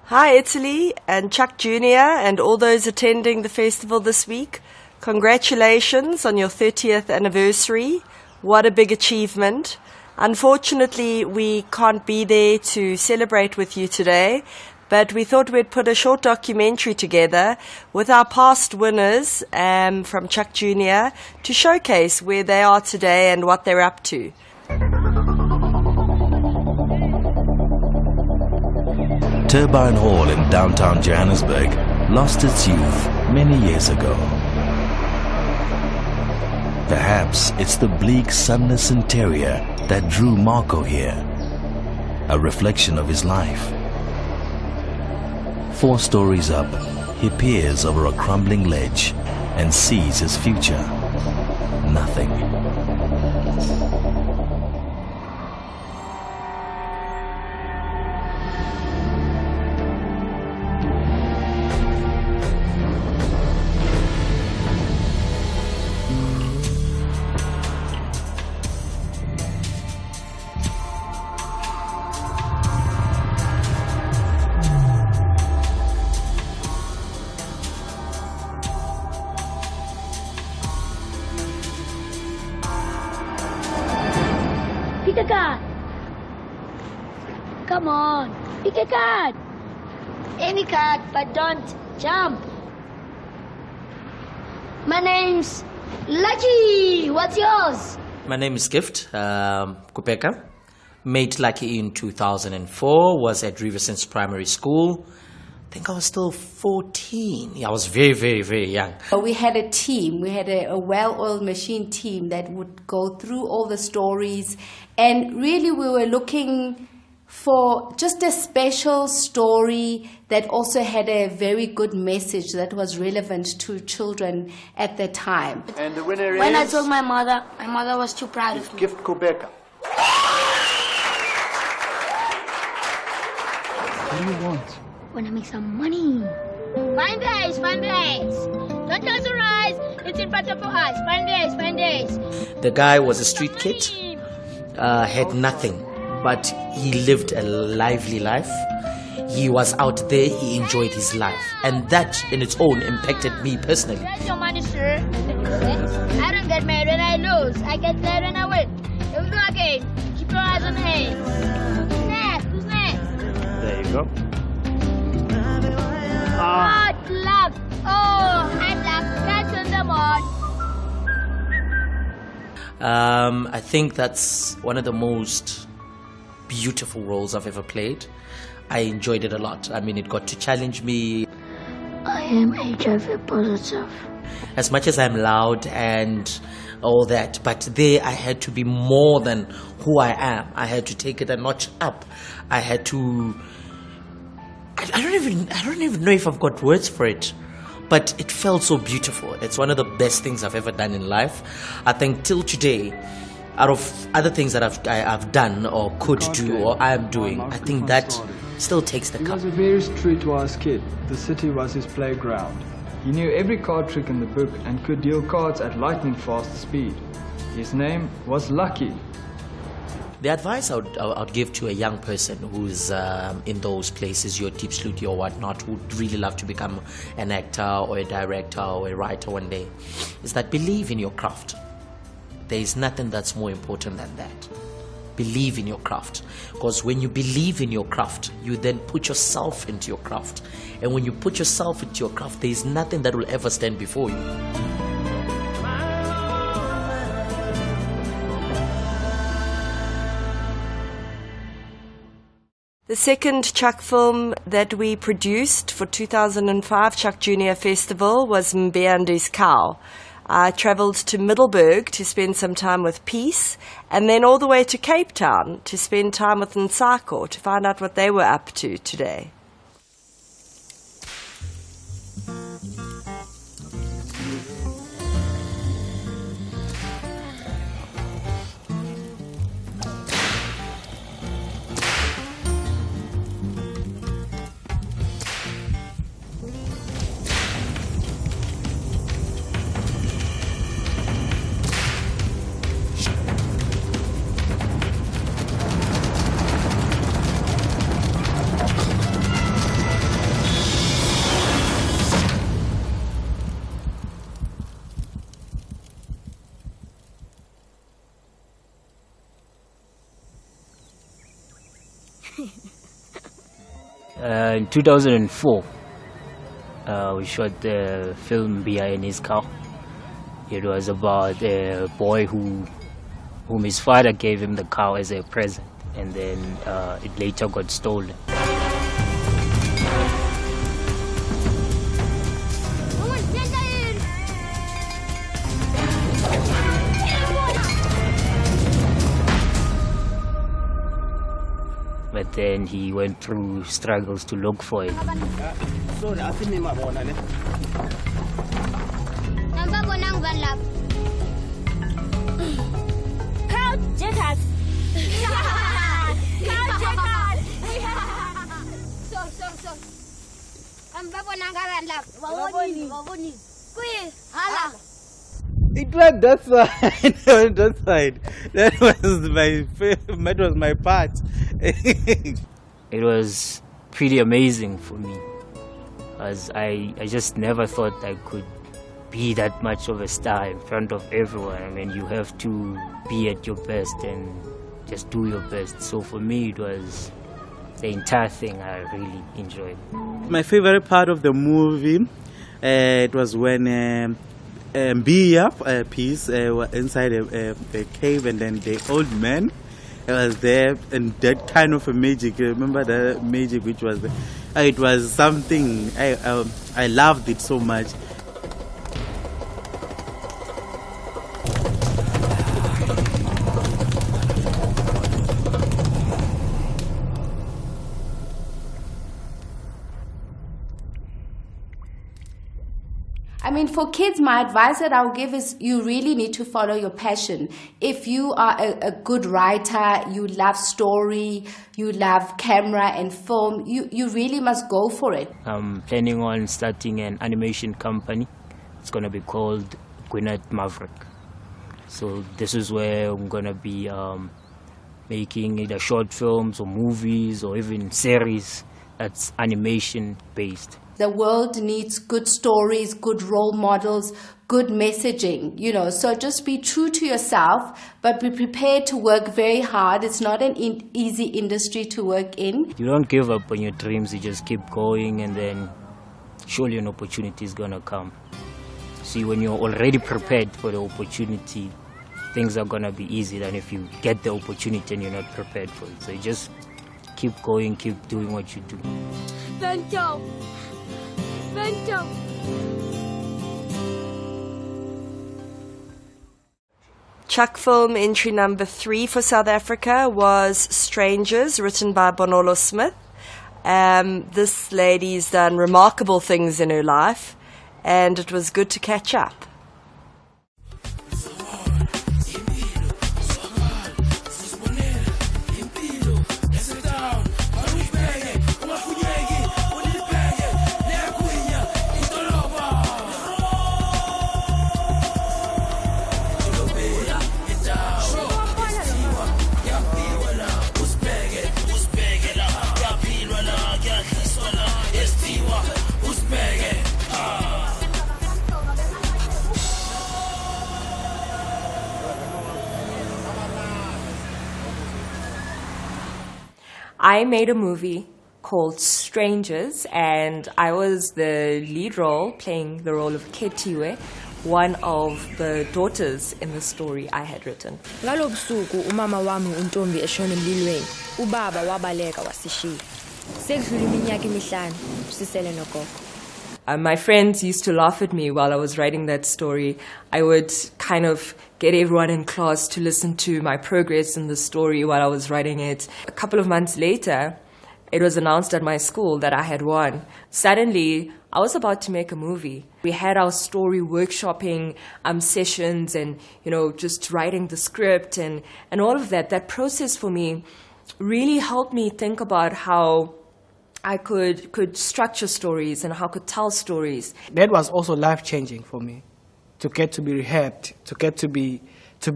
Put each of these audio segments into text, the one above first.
Hi Italy and Chuck Jr. and all those attending the festival this week. Congratulations on your 30th anniversary. What a big achievement. Unfortunately, we can't be there to celebrate with you today, but we thought we'd put a short documentary together with our past winners from Chuck Jr. to showcase where they are today and what they're up to. Turbine Hall in downtown Johannesburg lost its youth many years ago. Perhaps it's the bleak, sunless interior that drew Marco here, a reflection of his life. 4 stories up, he peers over a crumbling ledge and sees his future. Nothing. Pick a card. Come on, pick a card. Any card, but don't jump. My name's Lucky. What's yours? My name is Gift Kupeka. Made Lucky in 2004. Was at Riversons Primary School. I think I was still 14. Yeah, I was very, very, very young. We had a team. We had a well-oiled machine team that would go through all the stories. And really we were looking for just a special story that also had a very good message that was relevant to children at the time. And the winner When I is... told my mother was too proud of me. Gift Kubeka. What do you want? When I make some money. Fine days, fine days. Don't close your eyes. It's in front of your eyes. Fine days, fine days. The guy was a street kid, had nothing, but he lived a lively life. He was out there, he enjoyed his life. And that in its own impacted me personally. Where's your money, sir? I don't get mad when I lose. I get mad when I win. Here we go again. Keep your eyes on me. Who's next? Who's next? There you go. Hard luck. Oh, hard luck. That's on the board. I think that's one of the most beautiful roles I've ever played. I enjoyed it a lot. I mean, it got to challenge me. I am HIV positive. As much as I'm loud and all that, but there I had to be more than who I am. I had to take it a notch up. I had to... I don't even know if I've got words for it, but it felt so beautiful. It's one of the best things I've ever done in life. I think till today, out of other things that I've done or could do or I am doing, I think that still takes the He cup. was a very streetwise kid. The city was his playground. He knew every card trick in the book and could deal cards at lightning fast speed. His name was Lucky. The advice I would give to a young person who's in those places, your Deep Sluty or whatnot, who would really love to become an actor or a director or a writer one day, is that believe in your craft. There is nothing that's more important than that. Believe in your craft. Because when you believe in your craft, you then put yourself into your craft. And when you put yourself into your craft, there is nothing that will ever stand before you. The second Chuck film that we produced for 2005 Chuck Jr. Festival was Mbeyandi's Cow. I travelled to Middelburg to spend some time with Peace, and then all the way to Cape Town to spend time with Nsako to find out what they were up to today. In 2004, we shot the film Bia in his car. It was about a boy whom his father gave him the cow as a present, and then it later got stolen. But then he went through struggles to look for it. It went that side. That side. That was my part. It was pretty amazing for me, as I just never thought I could be that much of a star in front of everyone. I mean, you have to be at your best and just do your best. So for me, it was the entire thing I really enjoyed. My favorite part of the movie, it was when Bia piece were inside a cave, and then the old man was there, and that kind of a magic. Remember the magic which was there? It was something I loved it so much. I mean, for kids, my advice that I'll give is you really need to follow your passion. If you are a good writer, you love story, you love camera and film, you really must go for it. I'm planning on starting an animation company. It's going to be called Gwinnett Maverick. So this is where I'm going to be making either short films or movies or even series that's animation based. The world needs good stories, good role models, good messaging, so just be true to yourself, but be prepared to work very hard. It's not an easy industry to work in. You don't give up on your dreams, you just keep going, and then surely an opportunity is going to come. See, when you're already prepared for the opportunity, things are going to be easy than if you get the opportunity and you're not prepared for it. So you just keep going, keep doing what you do. Vento! CIAK Film entry number 3 for South Africa was Strangers, written by Bonolo Smith. This lady's done remarkable things in her life, and it was good to catch up. I made a movie called Strangers, and I was the lead role, playing the role of Ketiwe, one of the daughters in the story I had written. Ngalobusuku umama wami uNtombi eshona emlilweni, ubaba wabaleka wasishiya. Sekudlula iminyaka emihlanu sisele nogogo. My friends used to laugh at me while I was writing that story. I would kind of get everyone in class to listen to my progress in the story while I was writing it. A couple of months later, it was announced at my school that I had won. Suddenly, I was about to make a movie. We had our story workshopping sessions and, just writing the script and all of that. That process for me really helped me think about how I could structure stories and how I could tell stories. That was also life-changing for me, to get to be rehabbed, to get to be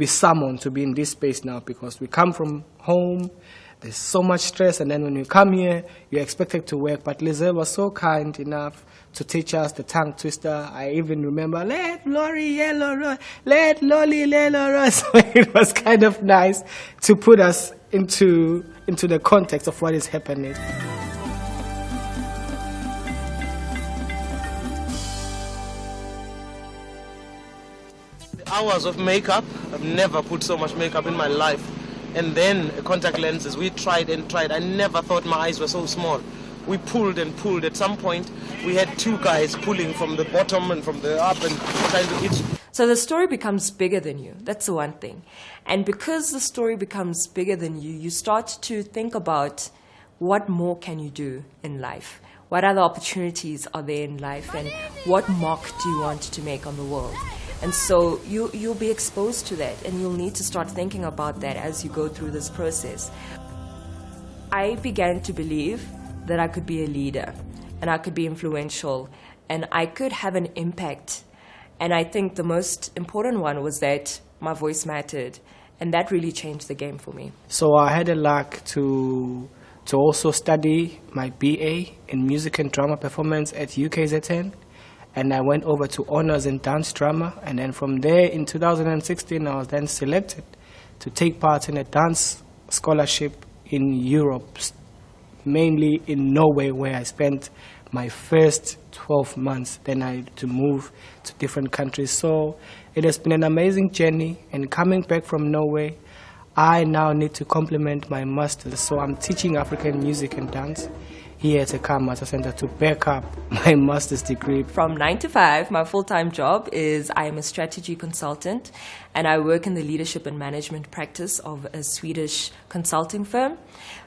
summoned, to be in this space now, because we come from home, there's so much stress, and then when you come here, you're expected to work. But Lizelle was so kind enough to teach us the tongue twister. I even remember, let Lori yellow rose, let Lolly yellow rose. So it was kind of nice to put us into the context of what is happening. hours of makeup. I've never put so much makeup in my life. And then contact lenses. We tried and tried. I never thought my eyes were so small. We pulled and pulled. At some point, we had two guys pulling from the bottom and from the up and trying to itch. So the story becomes bigger than you. That's the one thing. And because the story becomes bigger than you, you start to think about what more can you do in life? What other opportunities are there in life? And what mark do you want to make on the world? And so you'll be exposed to that, and you'll need to start thinking about that as you go through this process. I began to believe that I could be a leader, and I could be influential, and I could have an impact. And I think the most important one was that my voice mattered, and that really changed the game for me. So I had a luck to also study my BA in music and drama performance at UKZN, and I went over to honors in dance drama, and then from there in 2016 I was then selected to take part in a dance scholarship in Europe, mainly in Norway, where I spent my first 12 months. Then I had to move to different countries. So it has been an amazing journey, and coming back from Norway, I now need to complement my master's. So I'm teaching African music and dance here at CIAK Master Center to back up my master's degree. From 9 to 5, my full-time job is I am a strategy consultant, and I work in the leadership and management practice of a Swedish consulting firm.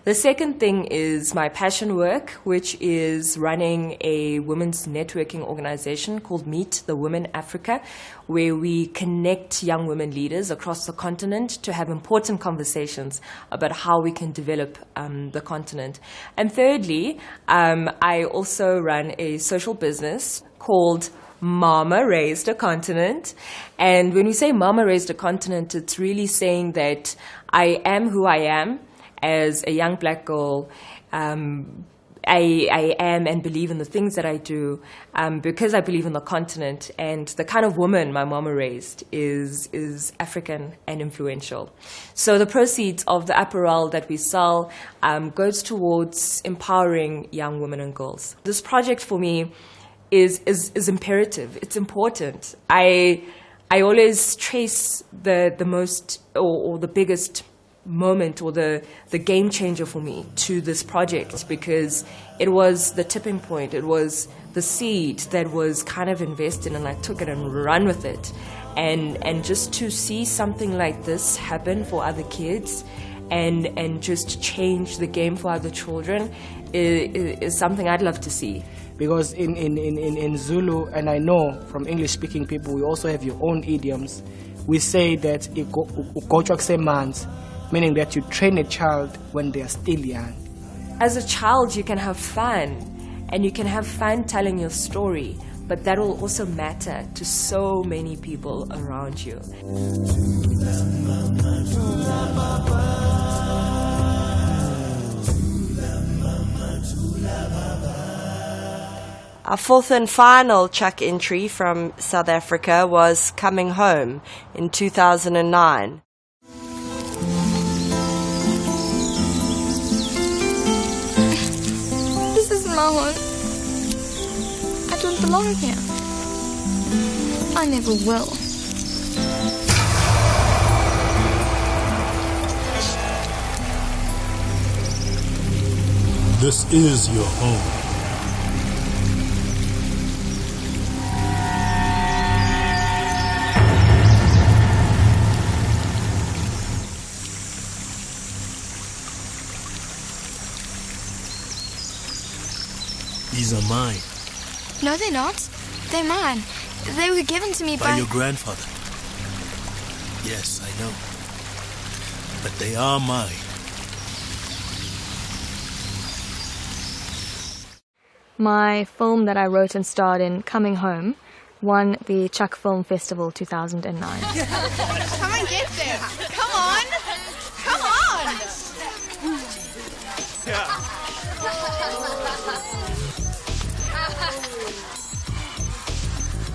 The second thing is my passion work, which is running a women's networking organization called Meet the Women Africa, where we connect young women leaders across the continent to have important conversations about how we can develop the continent. And thirdly, I also run a social business called Mama Raised a Continent. And when we say Mama Raised a Continent, it's really saying that I am who I am as a young black girl. I am and believe in the things that I do because I believe in the continent, and the kind of woman my mama raised is African and influential. So the proceeds of the apparel that we sell goes towards empowering young women and girls. This project for me is imperative. It's important. I always trace the most or the biggest moment or the game changer for me to this project, because it was the tipping point. It was the seed that was kind of invested, and I took it and ran with it. And just to see something like this happen for other kids and just change the game for other children is something I'd love to see. Because in Zulu, and I know from English-speaking people, we also have your own idioms. We say that meaning that you train a child when they are still young. As a child, you can have fun, and you can have fun telling your story, but that will also matter to so many people around you. Our fourth and final CIAK entry from South Africa was Coming Home in 2009. This is my home. I don't belong here. I never will. This is your home. These are mine. No, they're not. They're mine. They were given to me by your grandfather. Yes, I know. But they are mine. My film that I wrote and starred in, Coming Home, won the CIAK Film Festival 2009. Come and get them. Come on. Come on.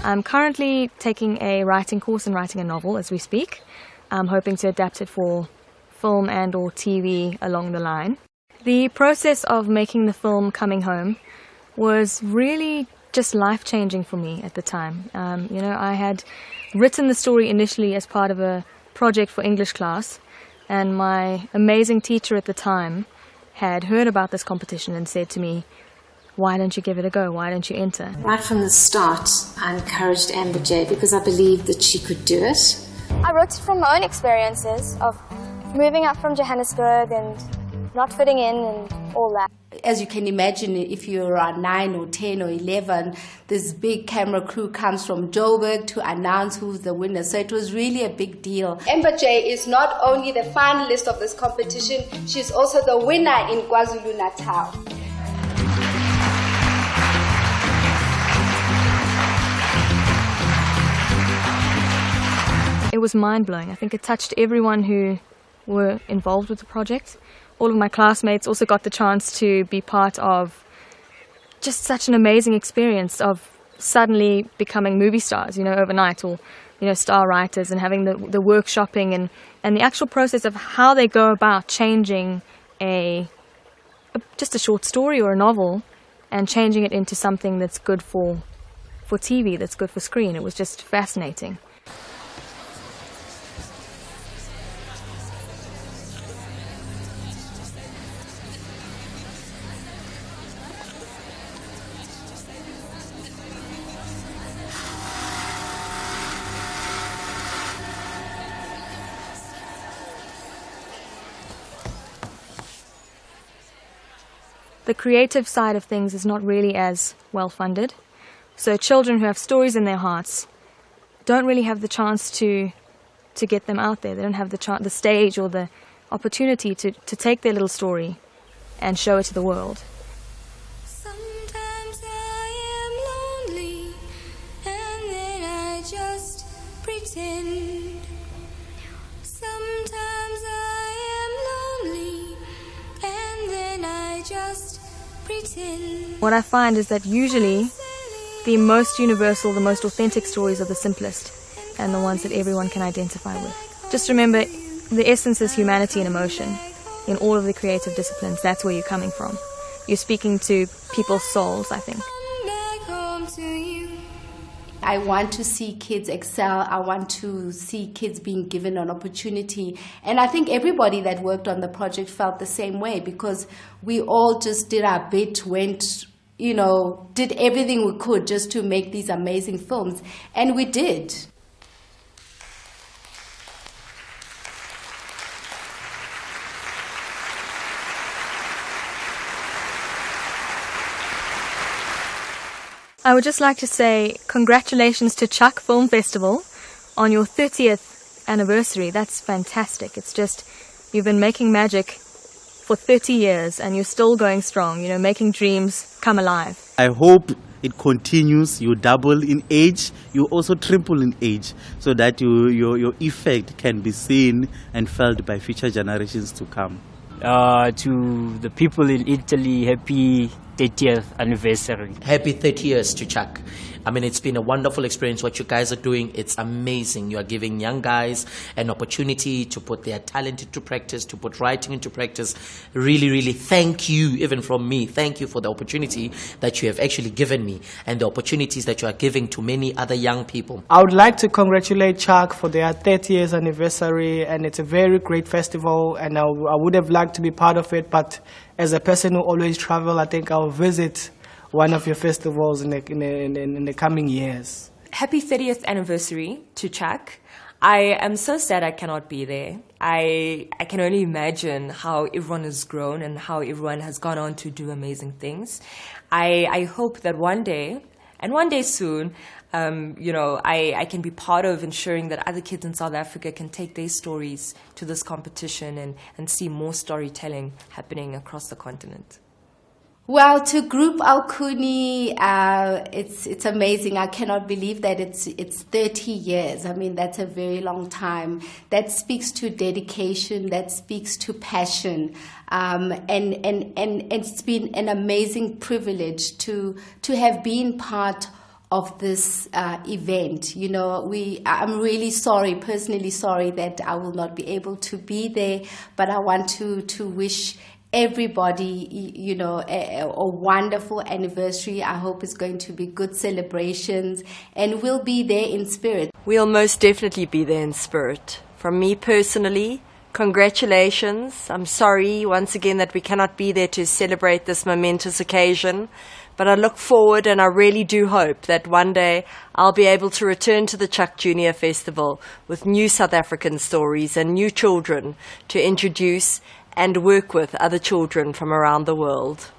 I'm currently taking a writing course and writing a novel as we speak. I'm hoping to adapt it for film and or TV along the line. The process of making the film Coming Home was really just life-changing for me at the time. I had written the story initially as part of a project for English class, and my amazing teacher at the time had heard about this competition and said to me, why don't you give it a go? Why don't you enter? Right from the start, I encouraged Amber J because I believed that she could do it. I wrote it from my own experiences of moving up from Johannesburg and not fitting in and all that. As you can imagine, if you're around 9 or 10 or 11, this big camera crew comes from Joburg to announce who's the winner. So it was really a big deal. Amber J is not only the finalist of this competition, she's also the winner in KwaZulu-Natal. It was mind-blowing. I think it touched everyone who were involved with the project. All of my classmates also got the chance to be part of just such an amazing experience of suddenly becoming movie stars, overnight, or, star writers, and having the workshopping and the actual process of how they go about changing just a short story or a novel and changing it into something that's good for TV, that's good for screen. It was just fascinating. The creative side of things is not really as well funded. So children who have stories in their hearts don't really have the chance to get them out there. They don't have the stage or the opportunity to take their little story and show it to the world. Sometimes I am lonely and then I just pretend. Sometimes I am lonely and then I just pretend. What I find is that usually the most universal, the most authentic stories are the simplest and the ones that everyone can identify with. Just remember, the essence is humanity and emotion in all of the creative disciplines. That's where you're coming from. You're speaking to people's souls, I think. I want to see kids excel. I want to see kids being given an opportunity. And I think everybody that worked on the project felt the same way, because we all just did our bit, did everything we could just to make these amazing films. And we did. I would just like to say congratulations to CIAK Film Festival on your 30th anniversary. That's fantastic. It's just, you've been making magic for 30 years and you're still going strong, making dreams come alive. I hope it continues. You double in age, you also triple in age, so that your effect can be seen and felt by future generations to come. To the people in Italy, happy 30th anniversary. Happy 30 years to CIAK. I mean, it's been a wonderful experience what you guys are doing. It's amazing. You are giving young guys an opportunity to put their talent into practice, to put writing into practice. Really, really thank you, even from me. Thank you for the opportunity that you have actually given me and the opportunities that you are giving to many other young people. I would like to congratulate CIAK for their 30 years anniversary, and it's a very great festival, and I would have liked to be part of it, but as a person who always travels, I think I'll visit one of your festivals in the coming years. Happy 30th anniversary to CIAK. I am so sad I cannot be there. I can only imagine how everyone has grown and how everyone has gone on to do amazing things. I hope that one day, and one day soon, I can be part of ensuring that other kids in South Africa can take their stories to this competition and see more storytelling happening across the continent. Well, to Group Alkuni, it's amazing. I cannot believe that it's 30 years. I mean, that's a very long time. That speaks to dedication. That speaks to passion. And it's been an amazing privilege to have been part of this event. I'm really sorry, personally sorry, that I will not be able to be there, but I want to wish everybody, a wonderful anniversary. I hope it's going to be good celebrations, and we'll be there in spirit. We'll most definitely be there in spirit. From me personally, congratulations. I'm sorry once again that we cannot be there to celebrate this momentous occasion, but I look forward and I really do hope that one day I'll be able to return to the CIAK Junior Festival with new South African stories and new children to introduce and work with other children from around the world.